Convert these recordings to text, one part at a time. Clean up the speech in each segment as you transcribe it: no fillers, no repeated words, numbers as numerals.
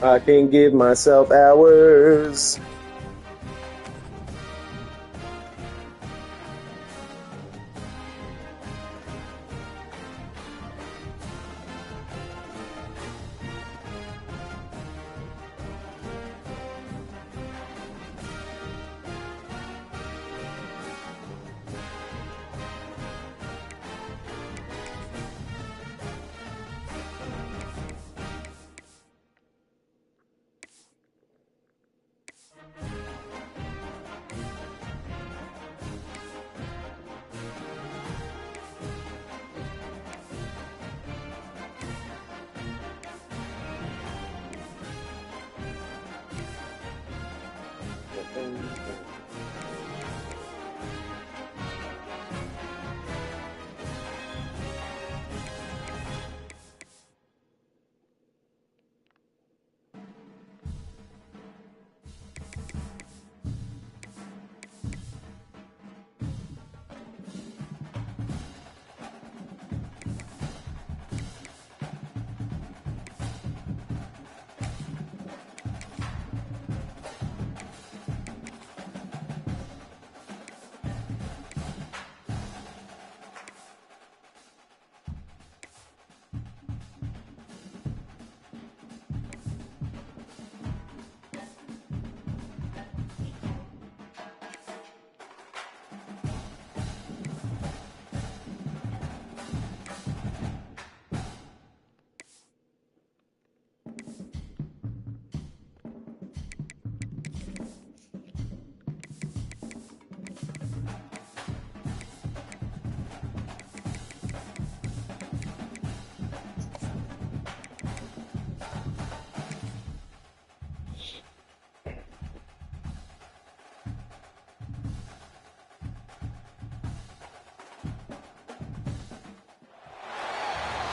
I can give myself hours.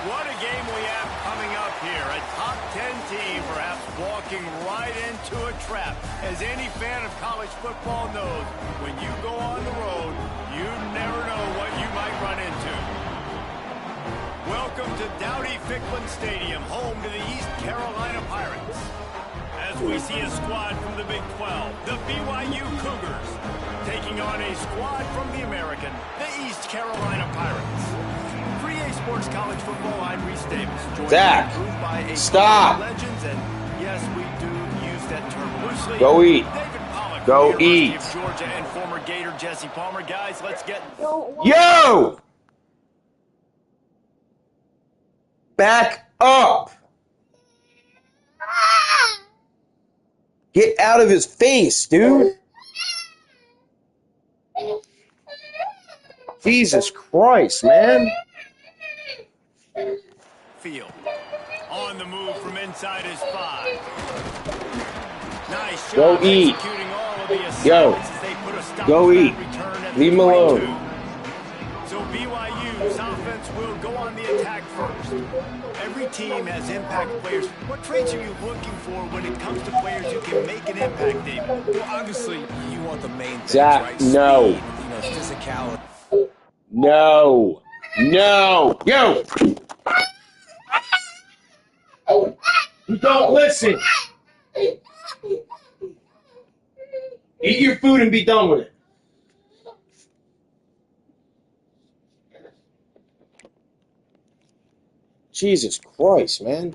What a game we have coming up here. A top 10 team perhaps walking right into a trap. As any fan of college football knows, when you go on the road, you never know what you might run into. Welcome to Dowdy-Ficklen Stadium, home to the East Carolina Pirates. As we see a squad from the Big 12, the BYU Cougars, taking on a squad from the American, the East Carolina Pirates. Sports College Football, I'm Reese Davis. Zach, stop. Legends, and yes, we do use that term loosely. Go eat. David Pollack, Go eat. Of Georgia, and former Gator Jesse Palmer. Guys, let's get... Yo! Back up. Get out of his face, dude. Jesus Christ, man. Field on the move from inside his 5. Nice job. Go eat. Yo. Go eat. Leave him alone. So BYU's offense will go on the attack first. Every team has impact players. What traits are you looking for when it comes to players who can make an impact, David? Well, obviously, you want the main things, Zach, right? no. Speed, physicality. No. No. Yo. You don't listen. Eat your food and be done with it. Jesus Christ, man.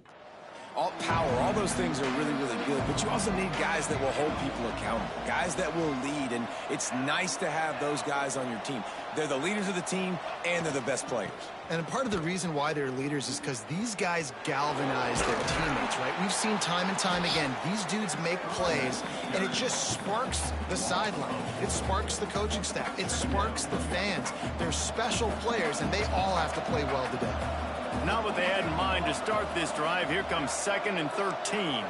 All power, all those things are really, really good, but you also need guys that will hold people accountable, guys that will lead, and it's nice to have those guys on your team. They're the leaders of the team, and they're the best players. And part of the reason why they're leaders is because these guys galvanize their teammates, right? We've seen time and time again, these dudes make plays, and it just sparks the sideline. It sparks the coaching staff. It sparks the fans. They're special players, and they all have to play well today. Not what they had in mind to start this drive. Here comes 2nd and 13.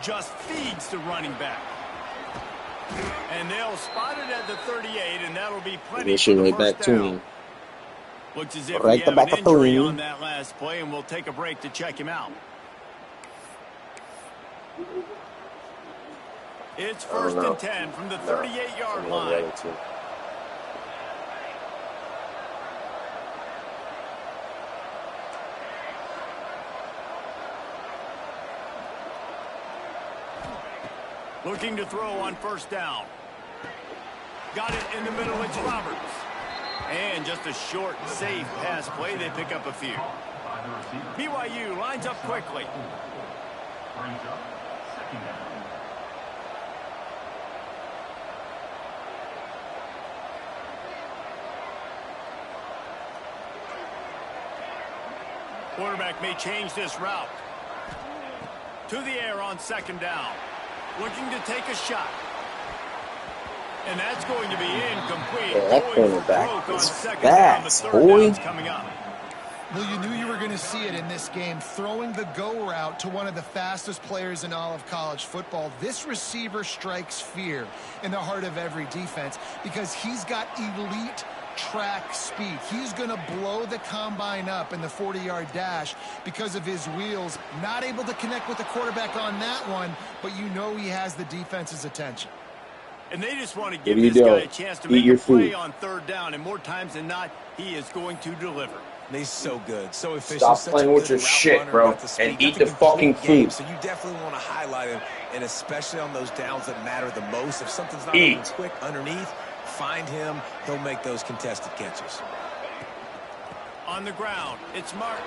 Just feeds the running back. And they'll spot it at the 38, and that'll be plenty for the first down. Looks as if we have an injury on that last play, and we'll take a break to check him out. It's 1st and 10 from the 38-yard line. Looking to throw on first down. Got it in the middle. It's Roberts. And just a short, safe pass play. They pick up a few. BYU lines up quickly. Quarterback may change this route. To the air on second down. Looking to take a shot. And that's going to be incomplete. Yeah, that cornerback is fast, boy. Coming up. Well, you knew you were going to see it in this game. Throwing the go route to one of the fastest players in all of college football. This receiver strikes fear in the heart of every defense because he's got elite track speed. He's going to blow the combine up in the 40-yard dash because of his wheels. Not able to connect with the quarterback on that one, but you know he has the defense's attention. And they just want to give this guy a chance to make a play on third down. And more times than not, he is going to deliver. And he's so good, so efficient. Stop playing with your shit, bro, and eat the fucking food. So you definitely want to highlight him, and especially on those downs that matter the most. If something's not moving quick underneath, find him. He'll make those contested catches. On the ground, it's Martin.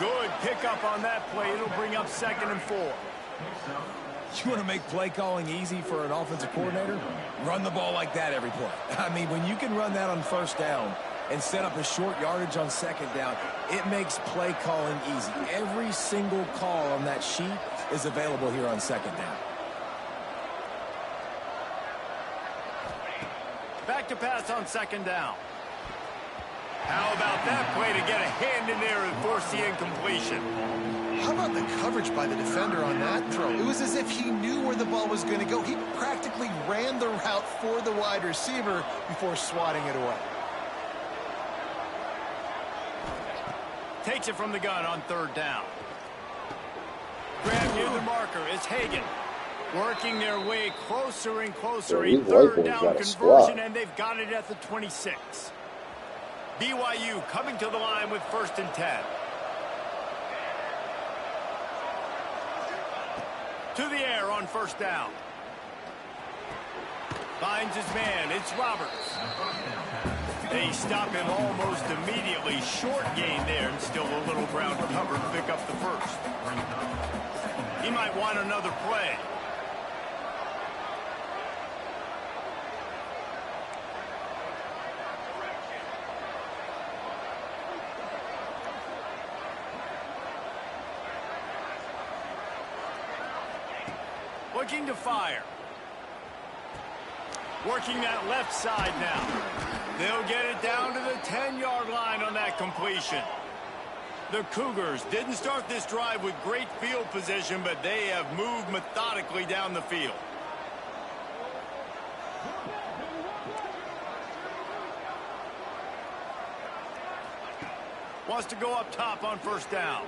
Good pickup on that play. It'll bring up 2nd and 4. You want to make play calling easy for an offensive coordinator? Run the ball like that every play. I mean, when you can run that on first down and set up a short yardage on second down, it makes play calling easy. Every single call on that sheet is available here on second down. Back to pass on second down. How about that play to get a hand in there and force the incompletion? How about the coverage by the defender on that throw? It was as if he knew where the ball was going to go. He practically ran the route for the wide receiver before swatting it away. Takes it from the gun on third down. Grab near the marker. It's Hagan. Working their way closer and closer. A third down conversion, and they've got it at the 26. BYU coming to the line with 1st and 10. To the air on first down. Finds his man. It's Roberts. They stop him almost immediately. Short gain there, and still a little ground cover to pick up the first. He might want another play. Looking to fire. Working that left side now. They'll get it down to the 10-yard line on that completion. The Cougars didn't start this drive with great field position, but they have moved methodically down the field. Wants to go up top on first down.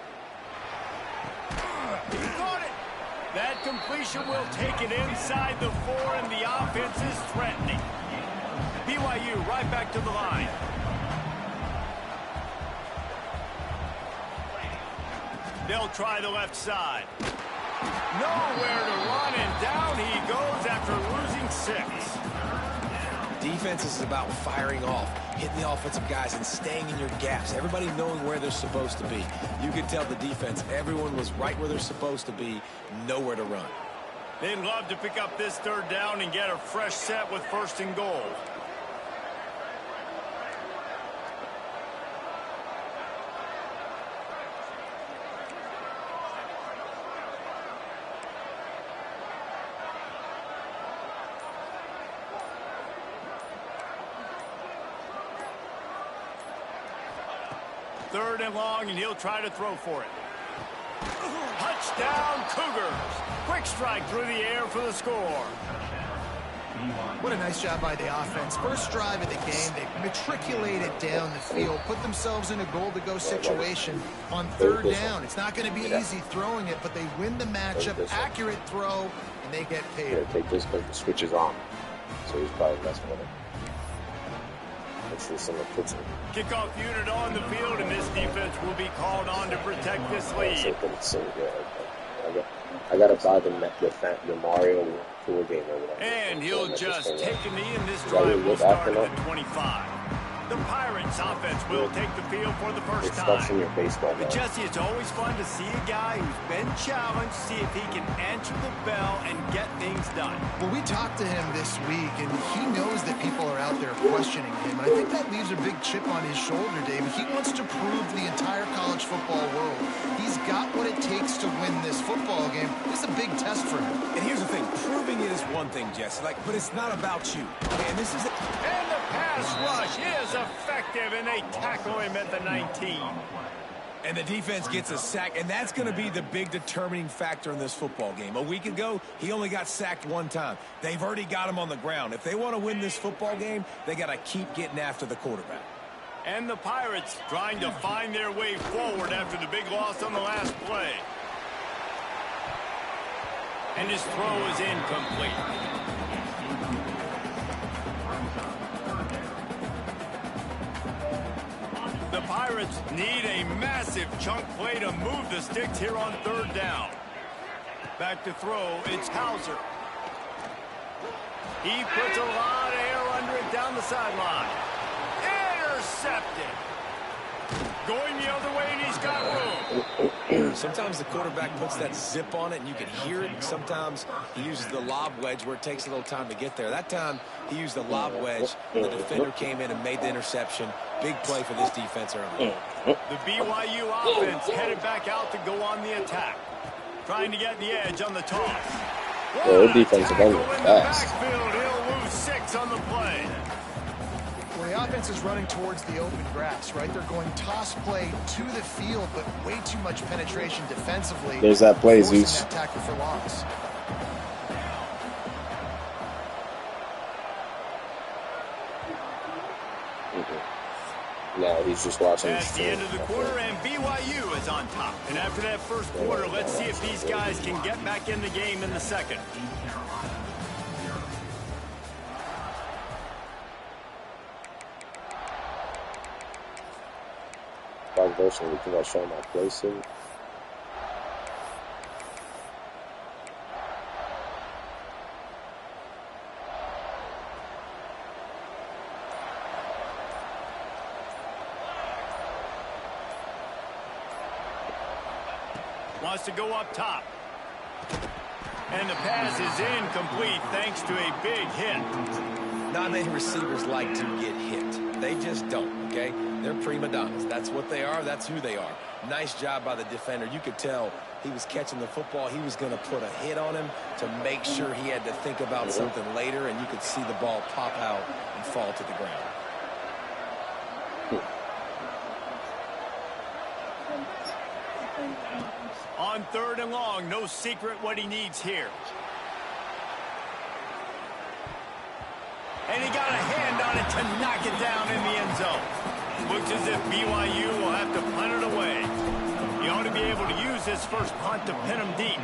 He caught it. That completion will take it inside the 4, and the offense is threatening. BYU right back to the line. They'll try the left side. Nowhere to run, and down he goes after losing 6. Defense is about firing off, hitting the offensive guys and staying in your gaps. Everybody knowing where they're supposed to be. You can tell the defense, everyone was right where they're supposed to be, nowhere to run. They'd love to pick up this third down and get a fresh set with 1st and goal. Third and long, and he'll try to throw for it. Touchdown, Cougars. Quick strike through the air for the score. What a nice job by the offense. First drive of the game, they matriculated down the field, put themselves in a goal-to-go situation on third down. It's not going to be easy throwing it, but they win the matchup, accurate throw, and they get paid. Yeah, take this because the switch is on. So he's probably messing with it. Kickoff unit on the field, and this defense will be called on to protect this lead. Okay. I gotta buy the Mario Tour game over there. And he'll just take a knee, and this drive will start at the 25. The Pirates offense will take the field for the first time. But Jesse, it's always fun to see a guy who's been challenged, see if he can answer the bell and get things done. Well, we talked to him this week, and he knows that people are out there questioning him. And I think that leaves a big chip on his shoulder, David. He wants to prove to the entire college football world he's got what it takes to win this football game. This is a big test for him. And here's the thing. Proving it is one thing, Jesse, but it's not about you. And this is it. And the pass rush is effective, and they tackle him at the 19. And the defense gets a sack, and that's going to be the big determining factor in this football game. A week ago, he only got sacked one time. They've already got him on the ground. If they want to win this football game, they got to keep getting after the quarterback. And the Pirates trying to find their way forward after the big loss on the last play. And his throw is incomplete. The Pirates need a massive chunk play to move the sticks here on third down. Back to throw, it's Hauser. He puts a lot of air under it down the sideline. Intercepted. Going the other way, and he's got room. Sometimes the quarterback puts that zip on it, and you can hear it. Sometimes he uses the lob wedge where it takes a little time to get there. That time, he used the lob wedge. The defender came in and made the interception. Big play for this defense early. The BYU offense headed back out to go on the attack. Trying to get the edge on the toss. Well, their defensive end is fast. He'll lose 6 on the play. Well, the offense is running towards the open grass, right? They're going toss play to the field, but way too much penetration defensively. There's that play, Zeus. That tackle for loss. No, he's just watching. At the end of the quarter, and BYU is on top. And after that first quarter, let's see if these guys can get back in the game in the second. Version, we can show my placing. Wants to go up top. And the pass is incomplete thanks to a big hit. Not many receivers like to get hit. They just don't, okay? They're prima donnas. That's what they are. That's who they are. Nice job by the defender. You could tell he was catching the football. He was going to put a hit on him to make sure he had to think about something later, and you could see the ball pop out and fall to the ground. On third and long, no secret what he needs here. And he got a hand on it to knock it down in the end zone. Looks as if BYU will have to punt it away. He ought to be able to use his first punt to pin him deep.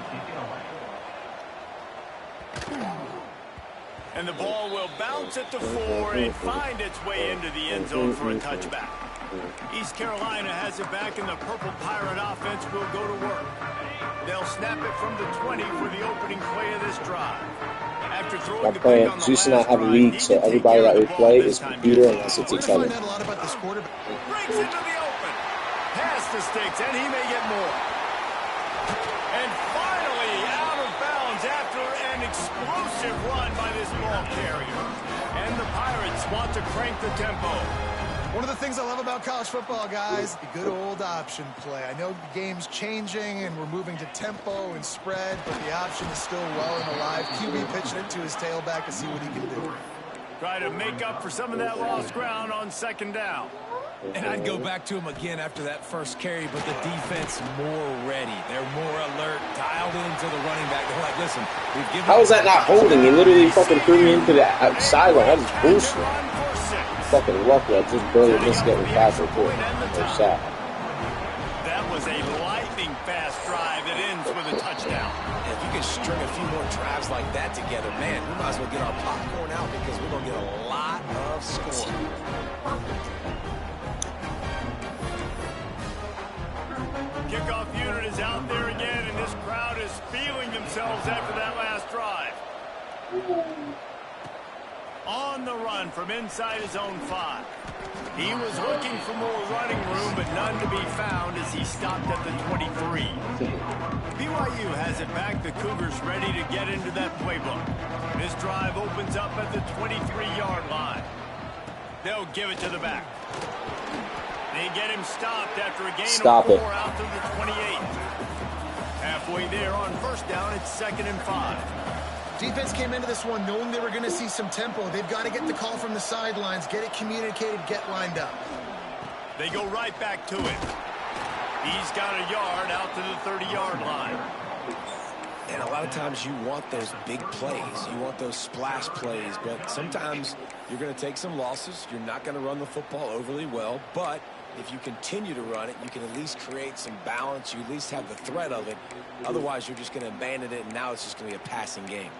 And the ball will bounce at the 4 and find its way into the end zone for a touchback. East Carolina has it back, and the Purple Pirate offense will go to work. They'll snap it from the 20 for the opening play of this drive. After throwing the ball on the Zeus and I have a league, so everybody that we play is computer unless it's each other. Breaks into the open. Past the sticks, and he may get more. And finally out of bounds after an explosive run by this ball carrier. And the Pirates want to crank the tempo. One of the things I love about college football, guys, the good old option play. I know the game's changing and we're moving to tempo and spread, but the option is still well and alive. QB pitching it to his tailback to see what he can do. Try to make up for some of that lost ground on second down. And I'd go back to him again after that first carry, but the defense more ready. They're more alert, dialed into the running back. They're like, listen, we've given... How is that not holding? He literally fucking threw me into the sideline. That was bullshit. Fucking lucky. I just barely missed getting past it for a shot. That was a lightning fast drive that ends with a touchdown. If you can string a few more drives like that together, man, we might as well get our popcorn out because we're going to get a lot of scoring. Kickoff unit is out there again, and this crowd is feeling themselves after that last drive. On the run from inside his own 5. He was looking for more running room, but none to be found as he stopped at the 23. BYU has it back. The Cougars ready to get into that playbook. This drive opens up at the 23-yard line. They'll give it to the back. They get him stopped after a gain of 4 out to the 28. Halfway there on first down, it's 2nd and 5. Defense came into this one knowing they were going to see some tempo. They've got to get the call from the sidelines, get it communicated, get lined up. They go right back to it. He's got a yard out to the 30-yard line. And a lot of times you want those big plays. You want those splash plays. But sometimes you're going to take some losses. You're not going to run the football overly well. But if you continue to run it, you can at least create some balance. You at least have the threat of it. Otherwise, you're just going to abandon it, and now it's just going to be a passing game.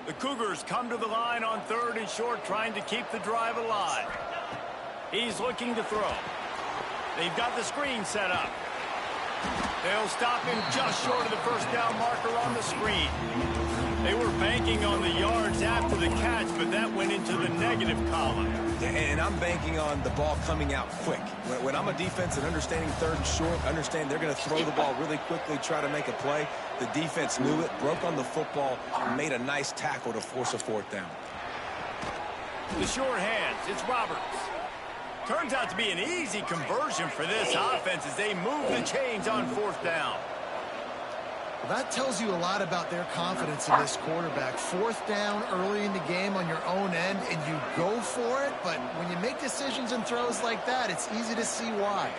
The Cougars come to the line on 3rd and short, trying to keep the drive alive. He's looking to throw. They've got the screen set up. They'll stop him just short of the first down marker on the screen. They were banking on the yards after the catch, but that went into the negative column. And I'm banking on the ball coming out quick. When I'm a defense and understanding 3rd and short, understand they're going to throw the ball really quickly, try to make a play. The defense knew it, broke on the football, and made a nice tackle to force a 4th down. The short hands, it's Roberts. Turns out to be an easy conversion for this offense as they move the chains on 4th down. Well, that tells you a lot about their confidence in this quarterback. 4th down early in the game on your own end, and you go for it. But when you make decisions and throws like that, it's easy to see why.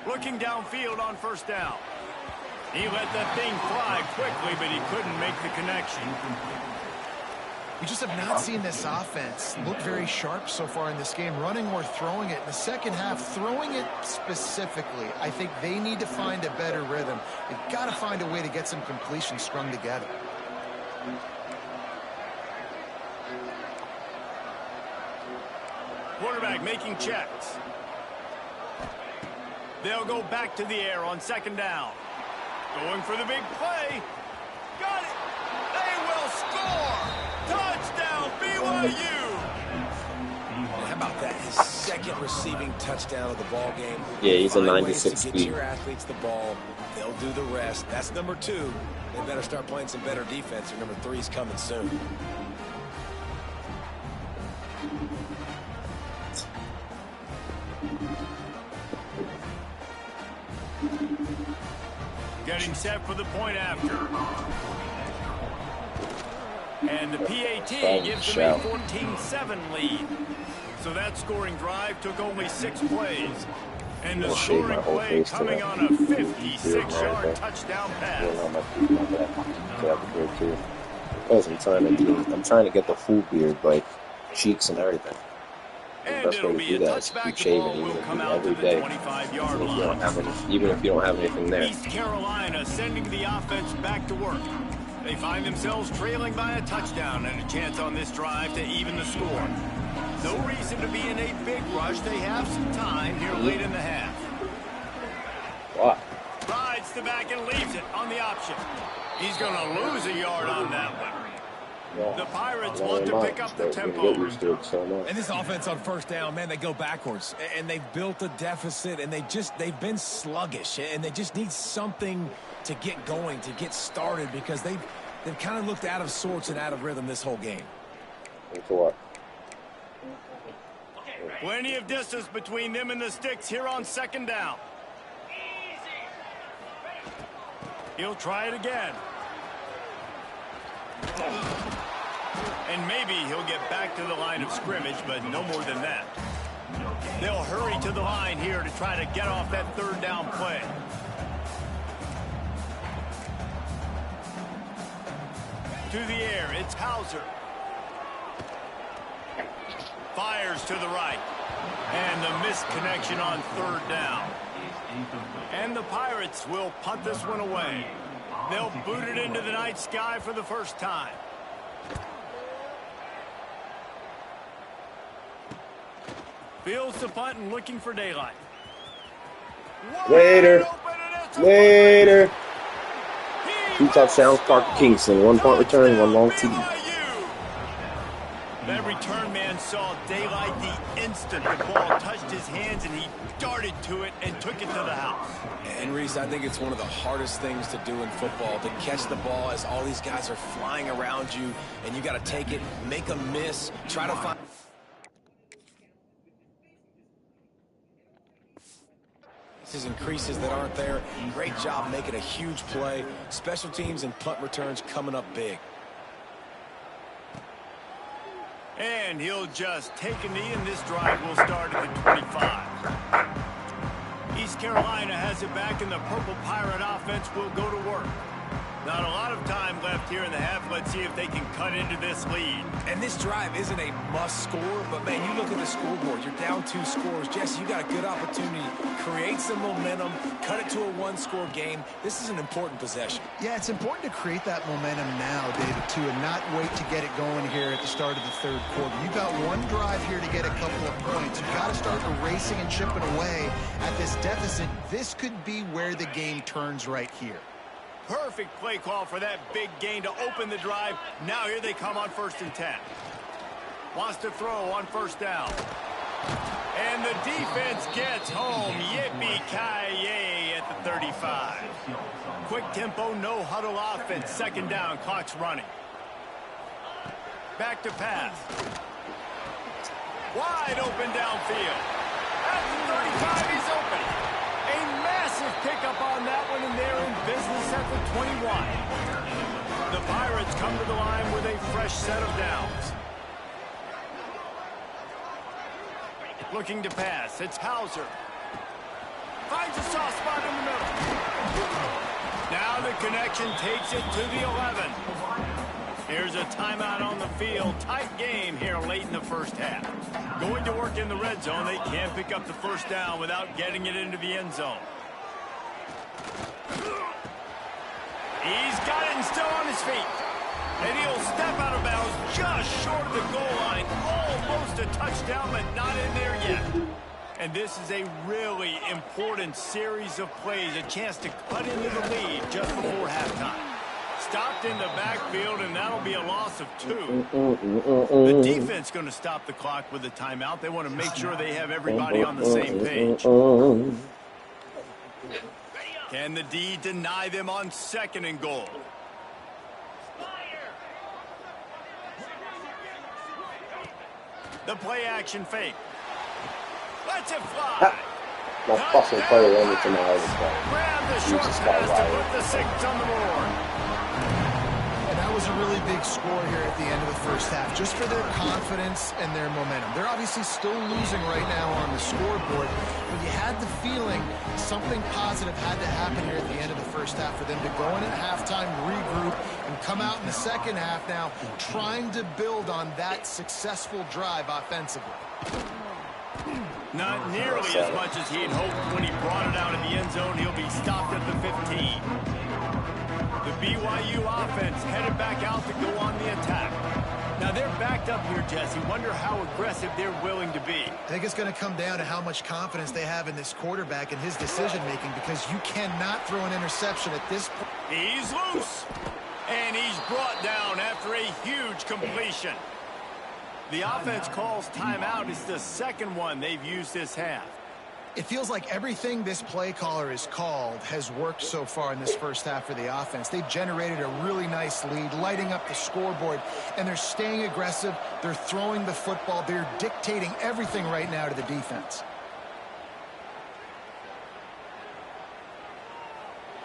Looking downfield on 1st down. He let that thing fly quickly, but he couldn't make the connection. We just have not seen this offense look very sharp so far in this game, running or throwing it. In the second half, throwing it specifically, I think they need to find a better rhythm. They've got to find a way to get some completion strung together. Quarterback making checks. They'll go back to the air on 2nd down. Going for the big play. Got it. They will score. Touchdown, BYU! How about that? His 2nd receiving touchdown of the ball game. Yeah, he's a 96 speed. Get your athletes the ball. They'll do the rest. That's number 2. They better start playing some better defense, or number 3's coming soon. Getting set for the point after. And the PAT gives them a 14-7 lead. So that scoring drive took only 6 plays. And the scoring play coming on a 56-yard touchdown pass. I'm trying to get the full beard, like cheeks and everything. And it'll be a touchback. The ball will come out to the 25-yard line. Even if you don't have anything there. East Carolina sending the offense back to work. They find themselves trailing by a touchdown and a chance on this drive to even the score. No reason to be in a big rush. They have some time here late in the half. What? Rides the back and leaves it on the option. He's going to lose a yard on that one. Yeah. The Pirates want to pick up the tempo. And this offense on 1st down, man, they go backwards. And they've built a deficit, and they've been sluggish. And they just need something to get going, to get started, because they've kind of looked out of sorts and out of rhythm this whole game. Plenty of distance between them and the sticks here on 2nd down. He'll try it again. And maybe he'll get back to the line of scrimmage, but no more than that. They'll hurry to the line here to try to get off that 3rd down play. To the air, it's Hauser. Fires to the right. And the missed connection on 3rd down. And the Pirates will punt this one away. They'll boot it into the night sky for the first time. Fields the punt and looking for daylight. Later. Later. 2 touchdowns, Parker Kingston. 1 punt return, 1 long TD. That return man saw daylight the instant the ball touched his hands, and he darted to it and took it to the house. And Reese, I think it's one of the hardest things to do in football, to catch the ball as all these guys are flying around you, and you got to take it, make a miss, try to find increases that aren't there. Great job making a huge play. Special teams and punt returns coming up big. And he'll just take a knee, and this drive will start at the 25. East Carolina has it back, and the Purple Pirate offense will go to work. Not a lot of time left here in the half. Let's see if they can cut into this lead. And this drive isn't a must score, but man, you look at the scoreboard, you're down 2 scores. Jesse, you got a good opportunity. Create some momentum, cut it to a 1-score game. This is an important possession. Yeah, it's important to create that momentum now, David, too, and not wait to get it going here at the start of the 3rd quarter. You've got 1 drive here to get a couple of points. You've got to start erasing and chipping away at this deficit. This could be where the game turns right here. Perfect play call for that big gain to open the drive. Now here they come on 1st and 10. Wants to throw on 1st down. And the defense gets home. Yippee-ki-yay at the 35. Quick tempo, no huddle offense. 2nd down, clock's running. Back to pass. Wide open downfield. At the 35, he's open. A massive pickup on that one, and they're in business at the 21. The Pirates come to the line with a fresh set of downs. Looking to pass. It's Hauser. Finds a soft spot in the middle. Now the connection takes it to the 11. Here's a timeout on the field. Tight game here late in the 1st half. Going to work in the red zone. They can't pick up the 1st down without getting it into the end zone. He's got it and still on his feet. And he'll step out of bounds just short of the goal line. Almost a touchdown, but not in there yet. And this is a really important series of plays. A chance to cut into the lead just before halftime. Stopped in the backfield, and that'll be a loss of 2. The defense going to stop the clock with a timeout. They want to make sure they have everybody on the same page. Can the D deny them on 2nd and goal? The play action fake. Lets it fly. My fucking player ended to my other spot. Grab the short pass to put the 6 on the board. And that was a really big score here at the end of the 1st half, just for their confidence and their momentum. They're obviously still losing right now on the scoreboard, but you had the feeling something positive had to happen here at the end of the 1st half for them to go in at halftime, regroup, and come out in the 2nd half now trying to build on that successful drive offensively. Not nearly as much as he had hoped when he brought it out in the end zone. He'll be stopped at the 15. The BYU offense headed back out to go on the attack. Now they're backed up here, Jesse. Wonder how aggressive they're willing to be. I think it's going to come down to how much confidence they have in this quarterback and his decision-making, because you cannot throw an interception at this point. He's loose. And he's brought down after a huge completion. The offense calls timeout. It's the 2nd one they've used this half. It feels like everything this play caller has called has worked so far in this 1st half for the offense. They've generated a really nice lead, lighting up the scoreboard, and they're staying aggressive. They're throwing the football. They're dictating everything right now to the defense.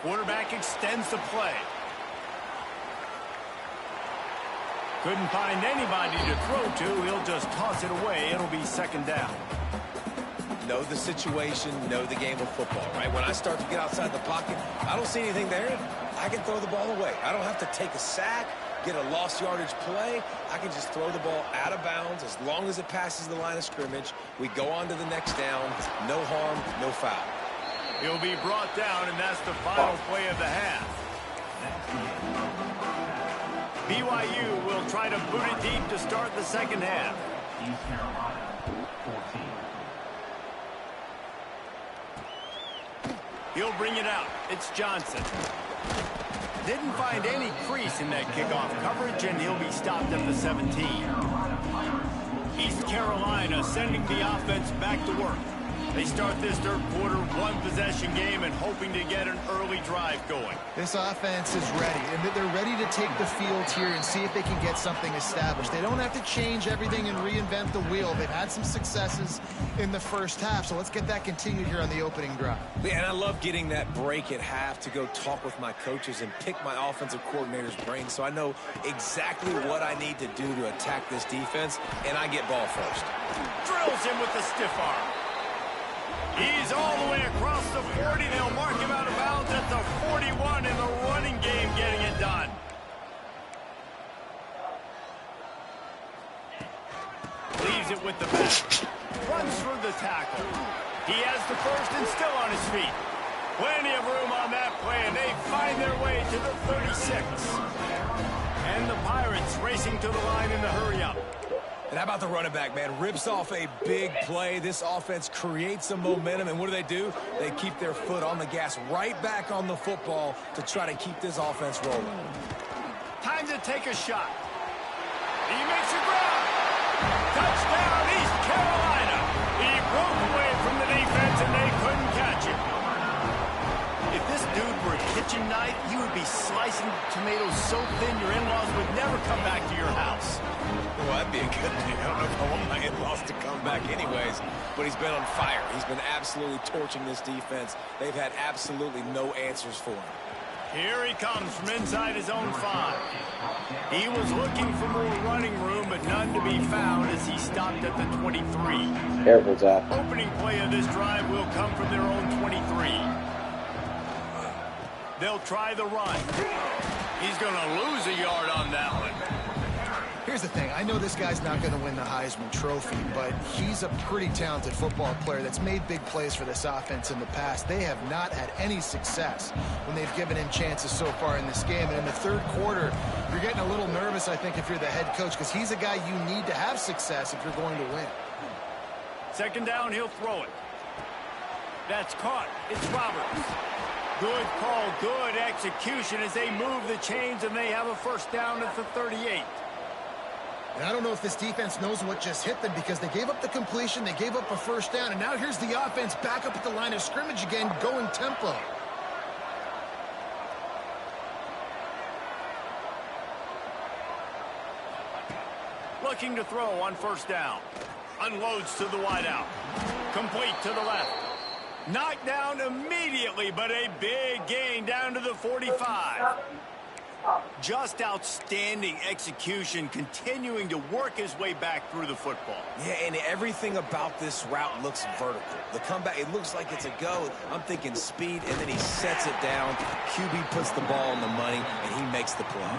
Quarterback extends the play. Couldn't find anybody to throw to. He'll just toss it away. It'll be 2nd down. Know the situation, know the game of football, right? When I start to get outside the pocket, I don't see anything there. I can throw the ball away. I don't have to take a sack, get a lost yardage play. I can just throw the ball out of bounds as long as it passes the line of scrimmage. We go on to the next down. No harm, no foul. He'll be brought down, and that's the final play of the half. BYU will try to boot it deep to start the 2nd half. He'll bring it out. It's Johnson. Didn't find any crease in that kickoff coverage, and he'll be stopped at the 17. East Carolina sending the offense back to work. They start this third quarter, one-possession game, and hoping to get an early drive going. This offense is ready, and they're ready to take the field here and see if they can get something established. They don't have to change everything and reinvent the wheel. They've had some successes in the first half, so let's get that continued here on the opening drive. Yeah, and I love getting that break at half to go talk with my coaches and pick my offensive coordinator's brain so I know exactly what I need to do to attack this defense, and I get ball first. Drills him with the stiff arm. He's all the way across the 40. They'll mark him out of bounds at the 41 in the running game, getting it done. Leaves it with the back. Runs through the tackle. He has the first and still on his feet. Plenty of room on that play, and they find their way to the 36. And the Pirates racing to the line in the hurry-up. And how about the running back, man? Rips off a big play. This offense creates some momentum, and what do? They keep their foot on the gas right back on the football to try to keep this offense rolling. Time to take a shot. He makes a grab. Touchdown, East Carolina. He broke away from the defense, and they couldn't catch him. If this dude were a kitchen knife, you would be slicing tomatoes so thin your in-laws would never come back to your house. Well, that'd be a good thing. I don't know if I want my in-laws to come back anyways, but he's been on fire. He's been absolutely torching this defense. They've had absolutely no answers for him. Here he comes from inside his own 5. He was looking for more running room, but none to be found as he stopped at the 23. Careful, Zach. Opening play of this drive will come from their own 23. They'll try the run. He's going to lose a yard on that one. Here's the thing. I know this guy's not going to win the Heisman Trophy, but he's a pretty talented football player that's made big plays for this offense in the past. They have not had any success when they've given him chances so far in this game. And in the third quarter, you're getting a little nervous, I think, if you're the head coach, because he's a guy you need to have success if you're going to win. Second down, he'll throw it. That's caught. It's Roberts. Good call, good execution as they move the chains, and they have a first down at the 38. And I don't know if this defense knows what just hit them because they gave up the completion, they gave up a first down, and now here's the offense back up at the line of scrimmage again, going tempo. Looking to throw on first down. Unloads to the wideout. Complete to the left. Knocked down immediately, but a big gain down to the 45. Just outstanding execution, continuing to work his way back through the football. Yeah, and everything about this route looks vertical. The comeback, it looks like it's a go. I'm thinking speed, and then he sets it down. QB puts the ball on the money, and he makes the play.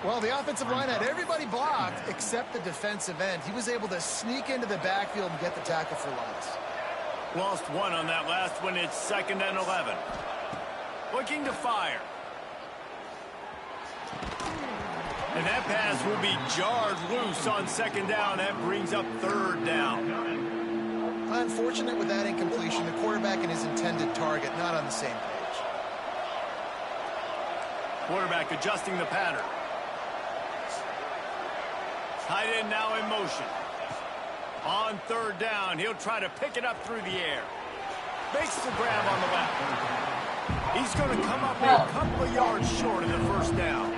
Well, the offensive line had everybody blocked except the defensive end. He was able to sneak into the backfield and get the tackle for loss. Lost one on that last one. It's 2nd and 11. Looking to fire. And that pass will be jarred loose on 2nd down. That brings up 3rd down. Unfortunate with that incompletion. The quarterback and his intended target not on the same page. Quarterback adjusting the pattern. Tight end now in motion. On 3rd down, he'll try to pick it up through the air. Makes the grab on the left. He's going to come up a couple of yards short of the first down.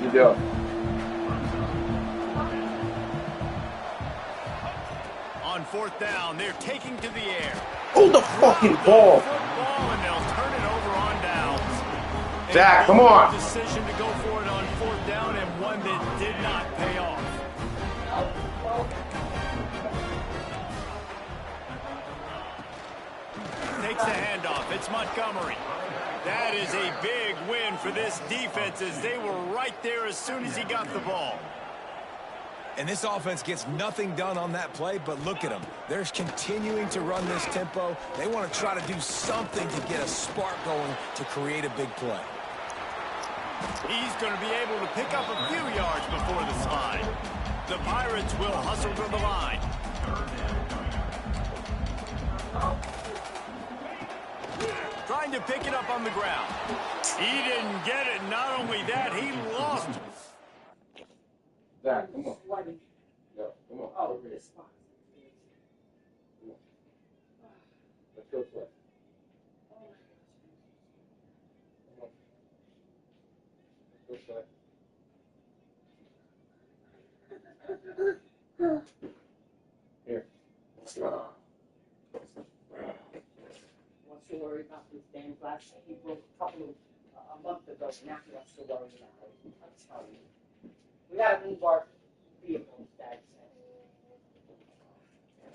You do. On 4th down, they're taking to the air. Hold the fucking ball. Football, and they'll turn it over on downs. Zach, come on. Decision to go for it on 4th down, and one that did not pay off. Takes the handoff. It's Montgomery. That is a big win for this defense as they were right there as soon as he got the ball. And this offense gets nothing done on that play, but look at them. They're continuing to run this tempo. They want to try to do something to get a spark going to create a big play. He's going to be able to pick up a few yards before the slide. The Pirates will hustle to the line. trying to pick it up on the ground. He didn't get it. Not only that, he lost it. Zach, come on. Go, come on. Oh, this spot. Come on. Let's go play. Come on. Let's go play. Here. Once you worry about these damn flash people a month ago, now you have to worry about it. I'm telling you. We gotta move our vehicles, Dad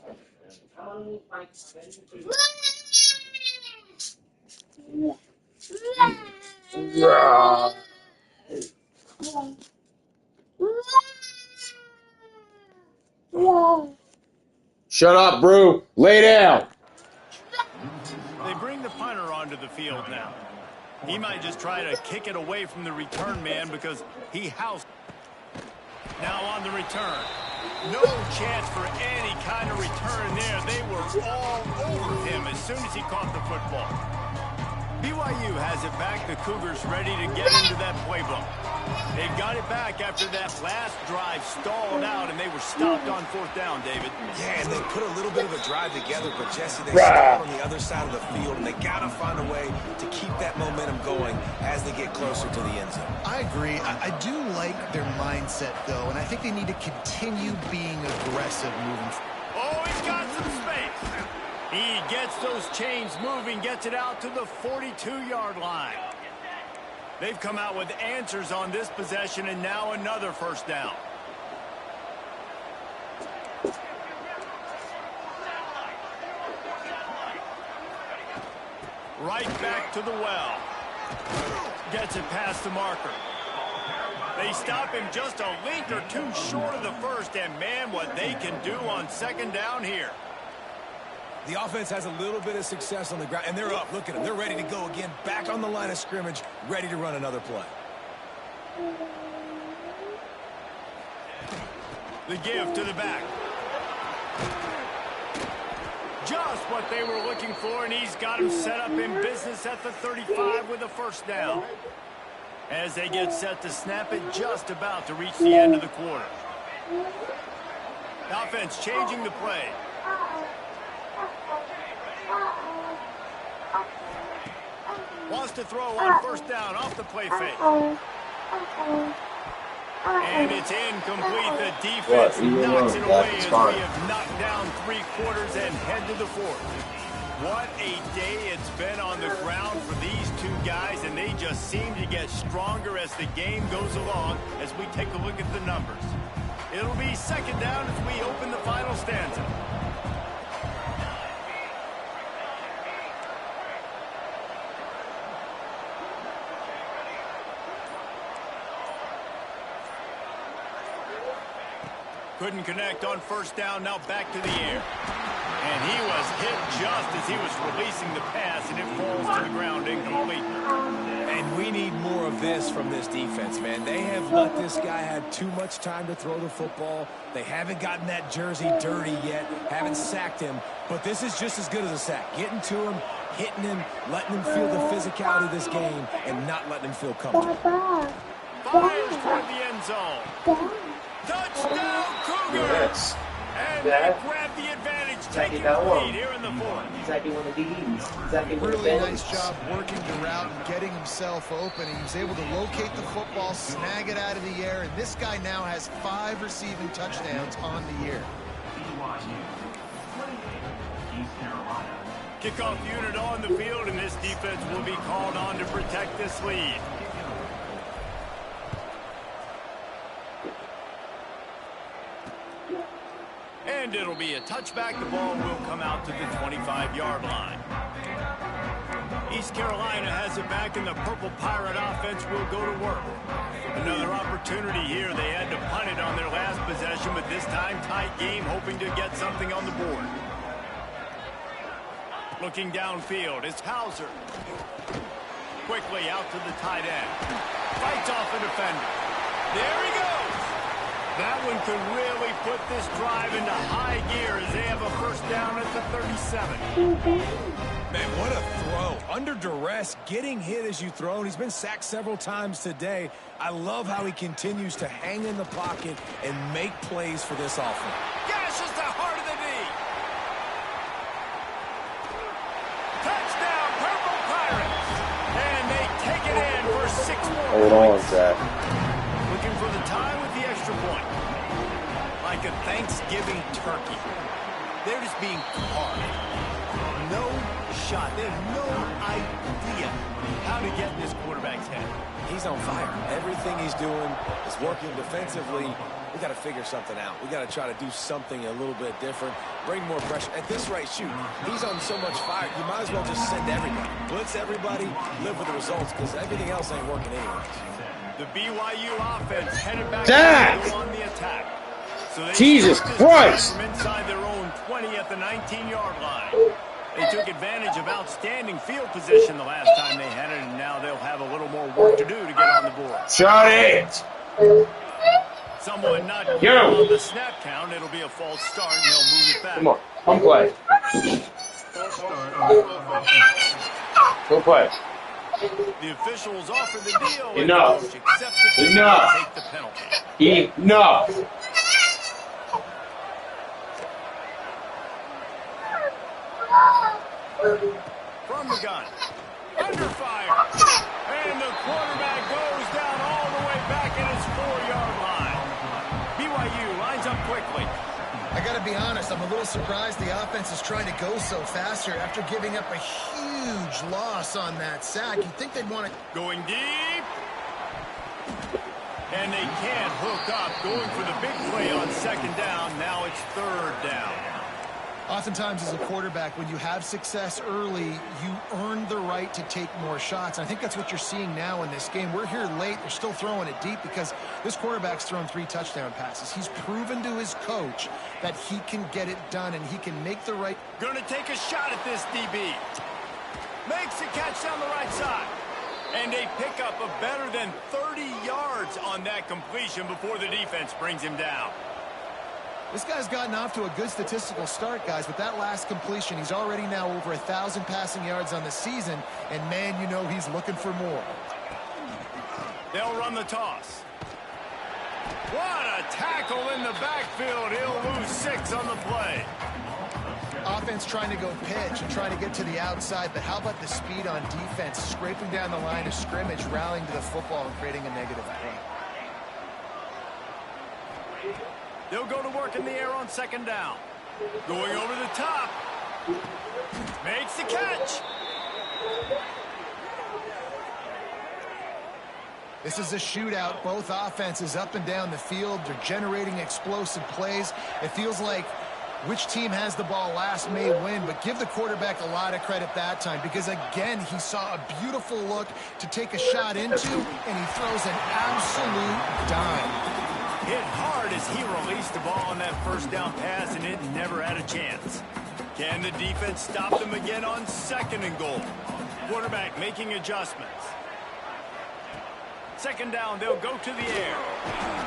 said. I'm gonna move my Shut up, Brew. Lay down. They bring the punter onto the field now. He might just try to kick it away from the return man because he housed. Now on the return. No chance for any kind of return there. They were all over him as soon as he caught the football. BYU has it back. The Cougars ready to get into that playbook. They got it back after that last drive stalled out, and they were stopped on 4th down, David. Yeah, and they put a little bit of a drive together, but Jesse, they stalled on the other side of the field, and they got to find a way to keep that momentum going as they get closer to the end zone. I agree. I do like their mindset, though, and I think they need to continue being aggressive moving forward. Oh, he's got some space. He gets those chains moving, gets it out to the 42-yard line. They've come out with answers on this possession, and now another 1st down. Right back to the well. Gets it past the marker. They stop him just a link or two short of the 1st, and man, what they can do on 2nd down here. The offense has a little bit of success on the ground, and they're up. Look at them. They're ready to go again, back on the line of scrimmage, ready to run another play. The give to the back. Just what they were looking for, and he's got him set up in business at the 35 with a 1st down. As they get set to snap it, just about to reach the end of the quarter. The offense changing the play. Wants to throw on 1st down off the play fake. And it's incomplete. The defense knocks it away as we have knocked down 3 quarters and head to the 4th. What a day it's been on the ground for these two guys, and they just seem to get stronger as the game goes along as we take a look at the numbers. It'll be 2nd down as we open the final stanza. Couldn't connect on 1st down, now back to the air. And he was hit just as he was releasing the pass, and it falls to the ground incomplete. And we need more of this from this defense, man. They have let this guy have too much time to throw the football. They haven't gotten that jersey dirty yet, haven't sacked him. But this is just as good as a sack. Getting to him, hitting him, letting him feel the physicality of this game, and not letting him feel comfortable. Fires toward the end zone. Touchdown, Cougars! Yes. And they grab the advantage, taking the lead here in the 4th. Exactly one of these. Exactly one of Really the nice job working the route and getting himself open. He was able to locate the football, snag it out of the air, and this guy now has 5 receiving touchdowns on the year. Kickoff unit on the field, and this defense will be called on to protect this lead. And it'll be a touchback. The ball will come out to the 25-yard line. East Carolina has it back, and the Purple Pirate offense will go to work. Another opportunity here. They had to punt it on their last possession, but this time tight game, hoping to get something on the board. Looking downfield, it's Hauser. Quickly out to the tight end. Fights off a defender. There he goes. That one could really put this drive into high gear as they have a first down at the 37. Man, what a throw. Under duress, getting hit as you throw. And he's been sacked several times today. I love how he continues to hang in the pocket and make plays for this offense. Gashes the heart of the knee. Touchdown, Purple Pirates. And they take it in for 6 more Hold on, points. Zach. Looking for the tie with the extra point. Like a Thanksgiving turkey. They're just being carved. No shot. They have no idea how to get in this quarterback's head. He's on fire. Everything he's doing is working defensively. We got to figure something out. We got to try to do something a little bit different. Bring more pressure. At this rate, shoot, he's on so much fire. You might as well just send everybody. Blitz everybody, live with the results, because everything else ain't working anyway. The BYU offense headed back Zach! on the attack. So they Jesus start this Christ! drive from inside their own 20 at the 19-yard line. They took advantage of outstanding field position the last time they had it, and now they'll have a little more work to do to get on the board. Shut it! Someone not Yo! on the snap count. It'll be a false start, and they'll move it back. Come on, come play. Go play. The officials offer the deal. and Enough. the coach accepts it. Enough. Take the penalty. Enough. From the gun. Under fire. And the quarterback goes down all the way back at his 4-yard line. BYU lines up quickly. I got to be honest, I'm a little surprised the offense is trying to go so fast here after giving up a huge loss on that sack. You'd think they'd want to... Going deep. And they can't hook up. Going for the big play on 2nd down. Now it's 3rd down. Oftentimes as a quarterback, when you have success early, you earn the right to take more shots. And I think that's what you're seeing now in this game. We're here late. They're still throwing it deep because this quarterback's thrown 3 touchdown passes. He's proven to his coach that he can get it done and he can make the right... Going to take a shot at this DB. Makes a catch down the right side. And they pick up a better than 30 yards on that completion before the defense brings him down. This guy's gotten off to a good statistical start, guys. With that last completion, he's already now over 1,000 passing yards on the season. And, man, you know he's looking for more. They'll run the toss. What a tackle in the backfield. He'll lose 6 on the play. Offense trying to go pitch and trying to get to the outside, but how about the speed on defense, scraping down the line of scrimmage, rallying to the football and creating a negative play. They'll go to work in the air on 2nd down. Going over the top. Makes the catch. This is a shootout. Both offenses up and down the field. They're generating explosive plays. It feels like which team has the ball last may win, but give the quarterback a lot of credit that time because, again, he saw a beautiful look to take a shot into, and he throws an absolute dime. Hit hard as he released the ball on that 1st down pass, and it never had a chance. Can the defense stop them again on 2nd and goal? Quarterback making adjustments. 2nd down, they'll go to the air.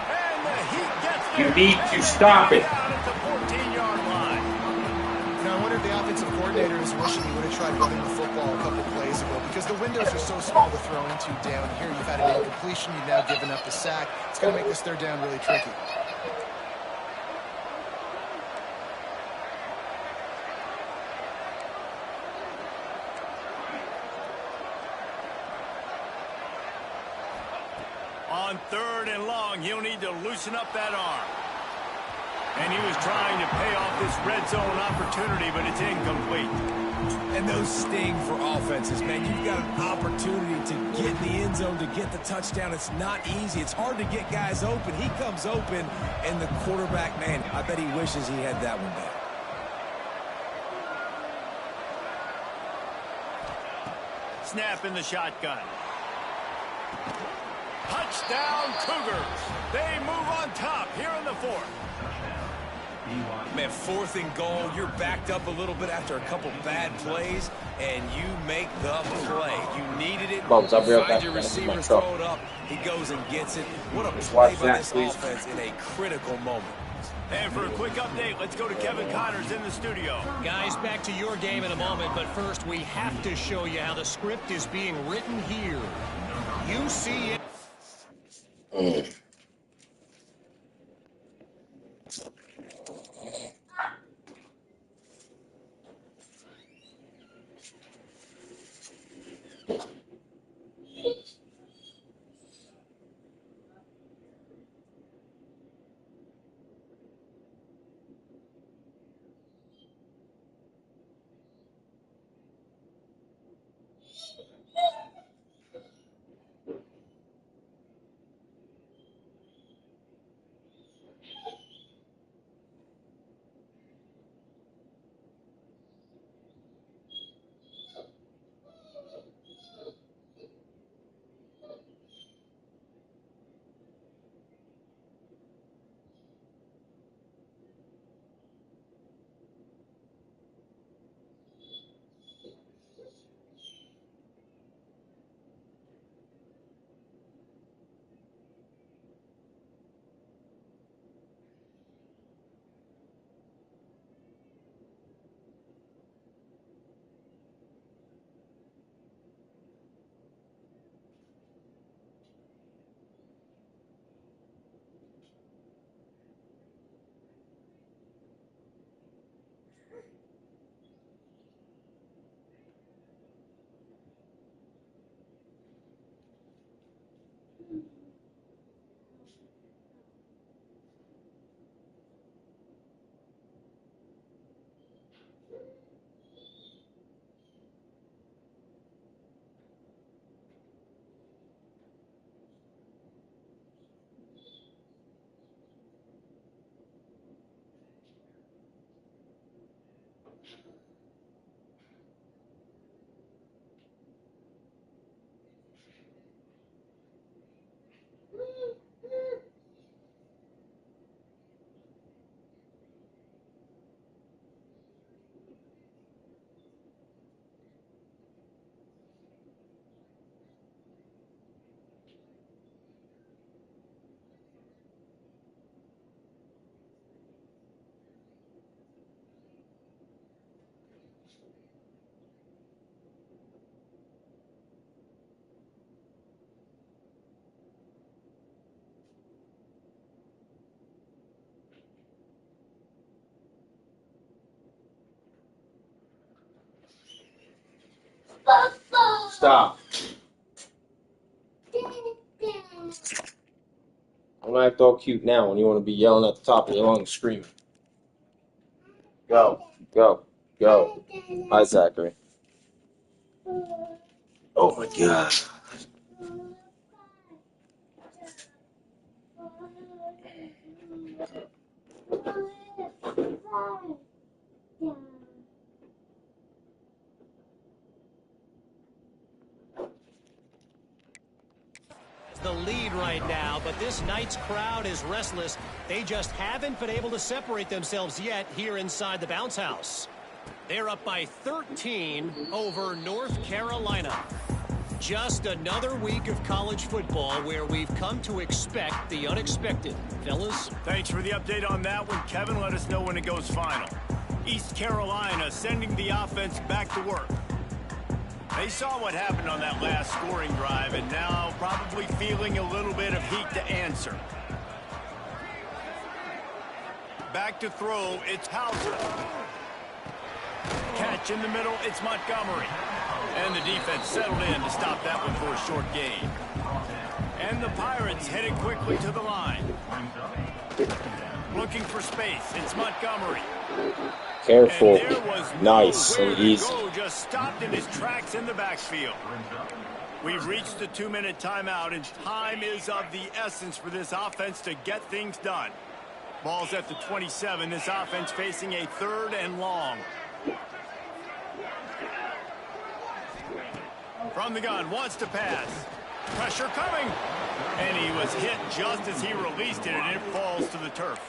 And the Heat gets there. You need to stop it. Down at the 14-yard line. Now, I wonder if the offensive coordinator is wishing he would have tried running the football a couple plays ago because the windows are so small to throw into down here. You've had an incompletion. You've now given up the sack. It's going to make this 3rd down really tricky. On 3rd and long, he'll need to loosen up that arm. And he was trying to pay off this red zone opportunity, but it's incomplete. And those sting for offenses, man. You've got an opportunity to get in the end zone, to get the touchdown. It's not easy. It's hard to get guys open. He comes open, and the quarterback, man, I bet he wishes he had that one back. Snap in the shotgun. Touchdown, Cougars. They move on top here in the 4th. Man, 4th and goal, you're backed up a little bit after a couple bad plays, and you make the play. You needed it. Bubs, I'll be right Find back. your That's my receivers, truck. throw it up. He goes and gets it. What a Just play watch by that, this please. offense in a critical moment. And for a quick update, let's go to Kevin Connors in the studio. Guys, back to your game in a moment, but first we have to show you how the script is being written here. You see it. Stop. I'm gonna act all cute now when you want to be yelling at the top of your lungs, screaming. Go, go, go. Hi, Zachary. Oh my God. The lead right now, but this night's crowd is restless. They just haven't been able to separate themselves yet here inside the bounce house. They're up by 13 over North Carolina. Just another week of college football where we've come to expect the unexpected. Fellas? Thanks for the update on that one, Kevin. Let us know when it goes final. East Carolina sending the offense back to work. They saw what happened on that last scoring drive and now probably feeling a little bit of heat to answer. Back to throw, it's Hauser. Catch in the middle, it's Montgomery. And the defense settled in to stop that one for a short gain. And the Pirates headed quickly to the line. Looking for space, it's Montgomery. Careful. And there was Nice and nowhere to easy. go, just stopped in his tracks in the backfield. We've reached the 2-minute timeout, and time is of the essence for this offense to get things done. Ball's at the 27. This offense facing a 3rd and long. From the gun, wants to pass. Pressure coming. And he was hit just as he released it, and it falls to the turf.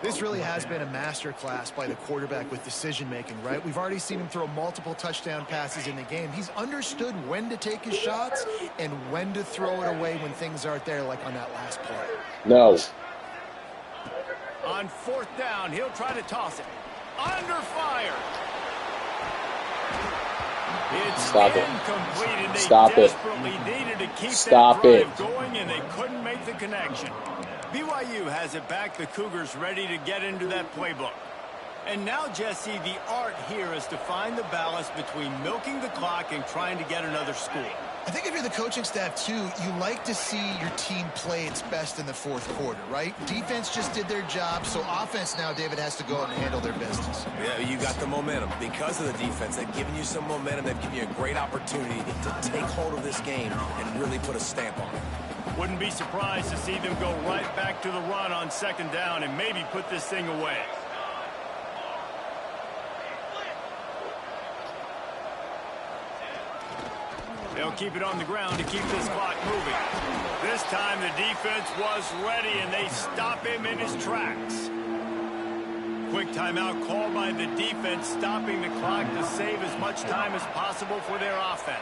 This really has been a masterclass by the quarterback with decision-making, right? We've already seen him throw multiple touchdown passes in the game. He's understood when to take his shots and when to throw it away when things aren't there, like on that last play. No. On 4th down, he'll try to toss it. Under fire. It's Stop it. incomplete, and they Stop it. desperately needed to keep Stop that it. drive going, and they couldn't make the connection. BYU has it back. The Cougars ready to get into that playbook. And now, Jesse, the art here is to find the balance between milking the clock and trying to get another score. I think if you're the coaching staff, too, you like to see your team play its best in the 4th quarter, right? Defense just did their job, so offense now, David, has to go out and handle their business. Yeah, you got the momentum. Because of the defense, they've given you some momentum. They've given you a great opportunity to take hold of this game and really put a stamp on it. Wouldn't be surprised to see them go right back to the run on 2nd down and maybe put this thing away. They'll keep it on the ground to keep this clock moving. This time the defense was ready, and they stop him in his tracks. Quick timeout called by the defense, stopping the clock to save as much time as possible for their offense.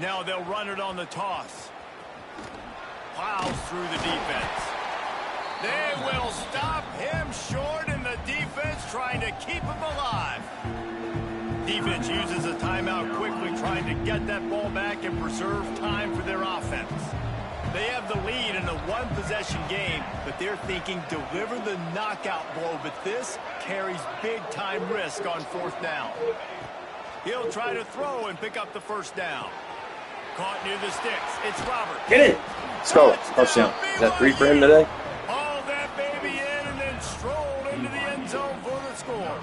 Now they'll run it on the toss. Plows through the defense. They will stop him short, and the defense trying to keep him alive. Defense uses a timeout quickly, trying to get that ball back and preserve time for their offense. They have the lead in a one-possession game, but they're thinking deliver the knockout blow, but this carries big-time risk on 4th down. He'll try to throw and pick up the 1st down. Caught near the sticks. It's Robert. Get it. Let's go. Touchdown. Is that 3 for him today? Hauled that baby in and then strolled into the end zone for the score.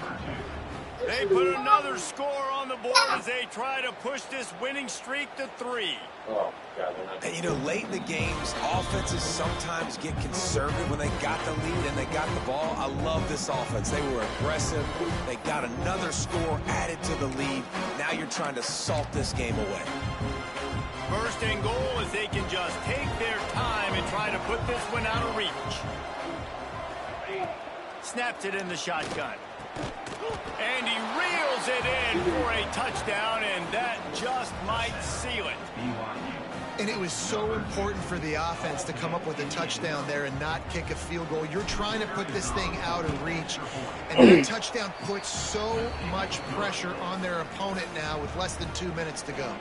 They put another score on the board as they try to push this winning streak to 3. Oh, God. And, you know, late in the games, offenses sometimes get conservative when they got the lead and they got the ball. I love this offense. They were aggressive. They got another score added to the lead. Now you're trying to salt this game away. 1st and goal as they can just take their time and try to put this one out of reach. Snaps it in the shotgun. And he reels it in for a touchdown, and that just might seal it. And it was so important for the offense to come up with a touchdown there and not kick a field goal. You're trying to put this thing out of reach. And that touchdown puts so much pressure on their opponent now with less than 2 minutes to go.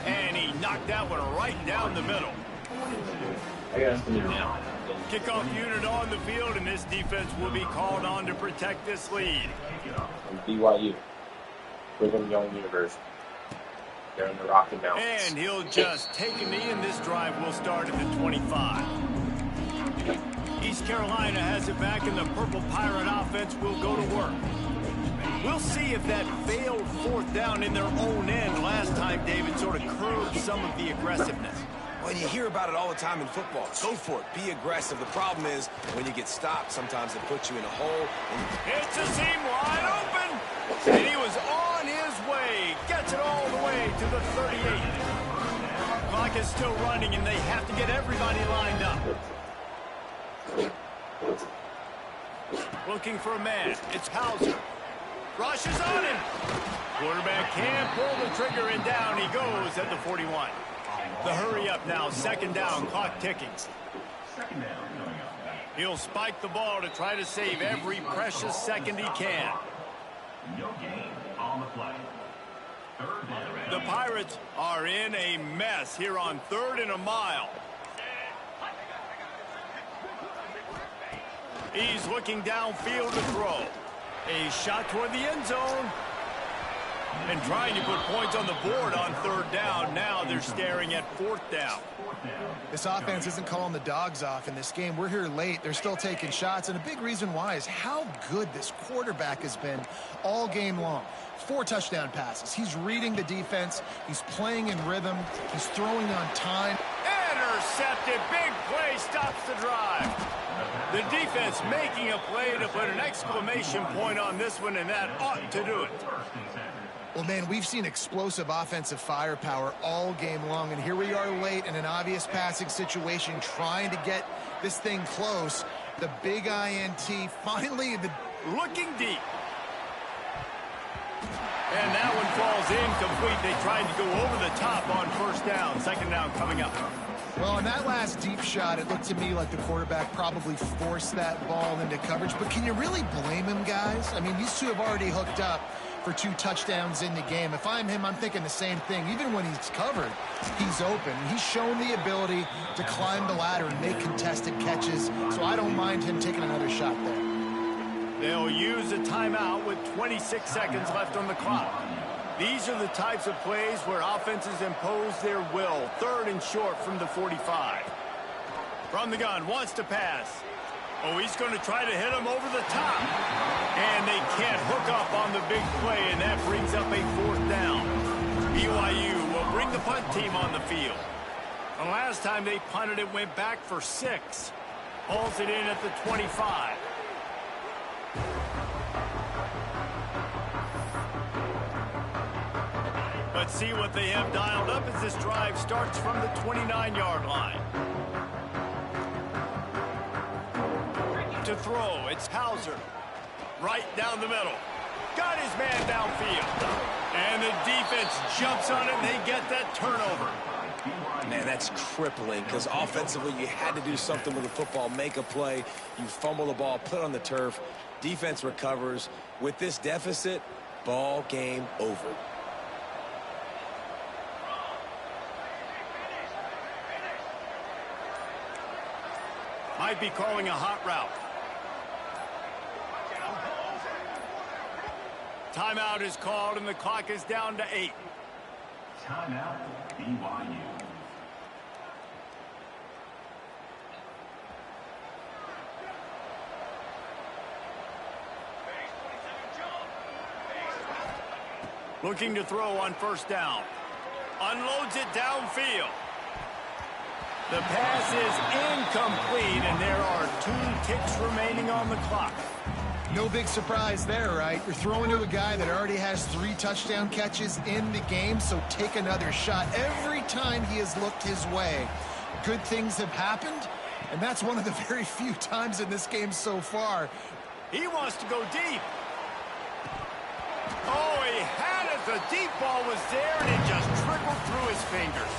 And he knocked that one right down the middle. Kickoff unit on the field, and this defense will be called on to protect this lead. BYU. Brigham Young University. They're in the Rocky Mountains. And he'll just take a knee, and this drive will start at the 25. East Carolina has it back, and the Purple Pirate offense will go to work. We'll see if that failed 4th down in their own end last time, David, sort of curbed some of the aggressiveness. Well, you hear about it all the time in football. Go for it. Be aggressive. The problem is when you get stopped, sometimes it puts you in a hole. It's a seam wide open, and he was on his way. Gets it all the way to the 38. Clock is still running, and they have to get everybody lined up. Looking for a man. It's Hauser. Rushes on him. Quarterback can't pull the trigger, and down he goes at the 41. The hurry up now, 2nd down, clock ticking. He'll spike the ball to try to save every precious second he can. The Pirates are in a mess here on 3rd and a mile. He's looking downfield to throw. A shot toward the end zone. And trying to put points on the board on 3rd down. Now they're staring at 4th down. This offense isn't calling the dogs off in this game. We're here late. They're still taking shots. And a big reason why is how good this quarterback has been all game long. 4 touchdown passes. He's reading the defense. He's playing in rhythm. He's throwing on time. Intercepted. Big play stops the drive. The defense making a play to put an exclamation point on this one, and that ought to do it. Well, man, we've seen explosive offensive firepower all game long, and here we are late in an obvious passing situation trying to get this thing close. The big INT finally looking deep. And that one falls incomplete. They tried to go over the top on first down. Second down coming up. Well, on that last deep shot, it looked to me like the quarterback probably forced that ball into coverage. But can you really blame him, guys? I mean, these two have already hooked up for 2 touchdowns in the game. If I'm him, I'm thinking the same thing. Even when he's covered, he's open. He's shown the ability to climb the ladder and make contested catches, so I don't mind him taking another shot there. They'll use a timeout with 26 seconds left on the clock. These are the types of plays where offenses impose their will. 3rd and short from the 45. From the gun, wants to pass. Oh, he's going to try to hit him over the top. And they can't hook up on the big play, and that brings up a 4th down. BYU will bring the punt team on the field. The last time they punted, it went back for 6. Hauls it in at the 25. Let's see what they have dialed up as this drive starts from the 29-yard line. To throw, it's Hauser. Right down the middle. Got his man downfield. And the defense jumps on it, and they get that turnover. Man, that's crippling, because offensively you had to do something with the football, make a play. You fumble the ball, put it on the turf. Defense recovers. With this deficit, ball game over. Might be calling a hot route. Timeout is called, and the clock is down to 8. Timeout, BYU. Looking to throw on first down. Unloads it downfield. The pass is incomplete, and there are 2 ticks remaining on the clock. No big surprise there, right? You're throwing to a guy that already has 3 touchdown catches in the game, so take another shot. Every time he has looked his way, good things have happened, and that's one of the very few times in this game so far. He wants to go deep. Oh, he had it. The deep ball was there, and it just trickled through his fingers.